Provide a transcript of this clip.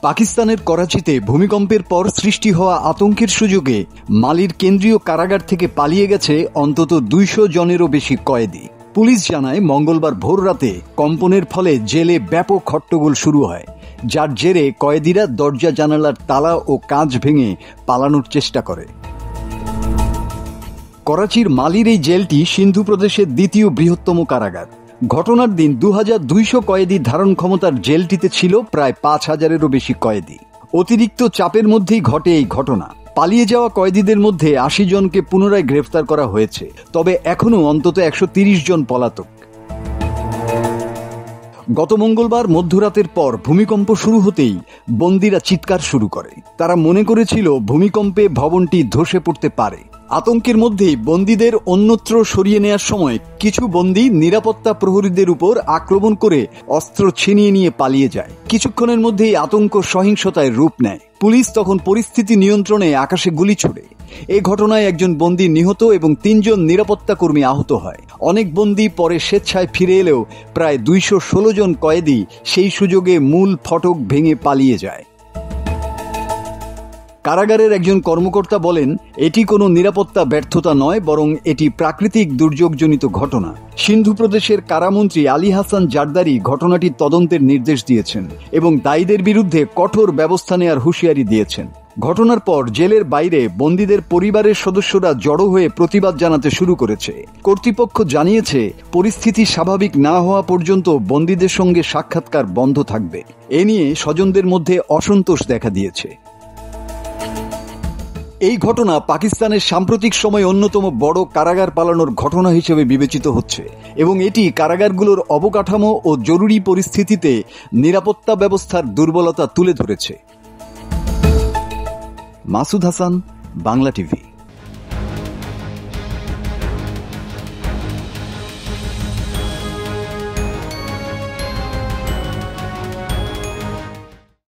পাকিস্তানের করাচিতে ভূমিকম্পের পর সৃষ্টি হওয়া আতঙ্কের সুযোগে মালির কেন্দ্রীয় কারাগার থেকে পালিয়ে গেছে অন্তত 200 জনেরও বেশি কয়েদি। পুলিশ জানায় মঙ্গলবার ভোররাতে কম্পনের ফলে জেলে ব্যাপক হট্টগোল শুরু হয়, যার জেরে কয়েদিরা দরজা জানালার তালা ও কাঁচ ভেঙে পালানোর চেষ্টা করে। করাচির মালির এই জেলটি সিন্ধু প্রদেশের দ্বিতীয় বৃহত্তম কারাগার। ঘটনার দিন 2200 কয়েদি ধারণ ক্ষমতার জেলটিতে ছিল প্রায় 5000-এরও বেশি কয়েদি। অতিরিক্ত চাপের মধ্যেই ঘটে এই ঘটনা। পালিয়ে যাওয়া কয়েদিদের মধ্যে 80 জনকে পুনরায় গ্রেফতার করা হয়েছে, তবে এখনও অন্তত 130 জন পলাতক। গত মঙ্গলবার মধ্যরাতের পর ভূমিকম্প শুরু হতেই বন্দীরা চিৎকার শুরু করে। তারা মনে করেছিল ভূমিকম্পে ভবনটি ধসে পড়তে পারে। আতঙ্কের মধ্যেই বন্দীদের অন্যত্র সরিয়ে নেওয়ার সময় কিছু বন্দী নিরাপত্তা প্রহরীদের উপর আক্রমণ করে অস্ত্র ছিনিয়ে নিয়ে পালিয়ে যায়। কিছুক্ষণের মধ্যেই আতঙ্ক সহিংসতায় রূপ নেয়। পুলিশ তখন পরিস্থিতি নিয়ন্ত্রণে আকাশে গুলি ছুড়ে। এই ঘটনায় একজন বন্দী নিহত এবং 3 জন নিরাপত্তা কর্মী আহত হয়। অনেক বন্দী পরে স্বেচ্ছায় ফিরে এলেও প্রায় 216 জন কয়েদি সেই সুযোগে মূল ফটক ভেঙে পালিয়ে যায়। কারাগারের একজন কর্মকর্তা বলেন, এটি কোনো নিরাপত্তা ব্যর্থতা নয়, বরং এটি প্রাকৃতিক দুর্যোগজনিত ঘটনা। সিন্ধু প্রদেশের কারামন্ত্রী আলী হাসান জারদারি ঘটনাটির তদন্তের নির্দেশ দিয়েছেন এবং দায়ীদের বিরুদ্ধে কঠোর ব্যবস্থা নেওয়ার হুঁশিয়ারি দিয়েছেন। ঘটনার পর জেলের বাইরে বন্দীদের পরিবারের সদস্যরা জড়ো হয়ে প্রতিবাদ জানাতে শুরু করেছে। কর্তৃপক্ষ জানিয়েছে, পরিস্থিতি স্বাভাবিক না হওয়া পর্যন্ত বন্দীদের সঙ্গে সাক্ষাৎকার বন্ধ থাকবে। এ নিয়ে স্বজনদের মধ্যে অসন্তোষ দেখা দিয়েছে। এই ঘটনা পাকিস্তানের সাম্প্রতিক সময়ে অন্যতম বড় কারাগার পালানোর ঘটনা হিসেবে বিবেচিত হচ্ছে এবং এটি কারাগারগুলোর অবকাঠামো ও জরুরি পরিস্থিতিতে নিরাপত্তা ব্যবস্থার দুর্বলতা তুলে ধরেছে। মাসুদ হাসান, বাংলা টিভি।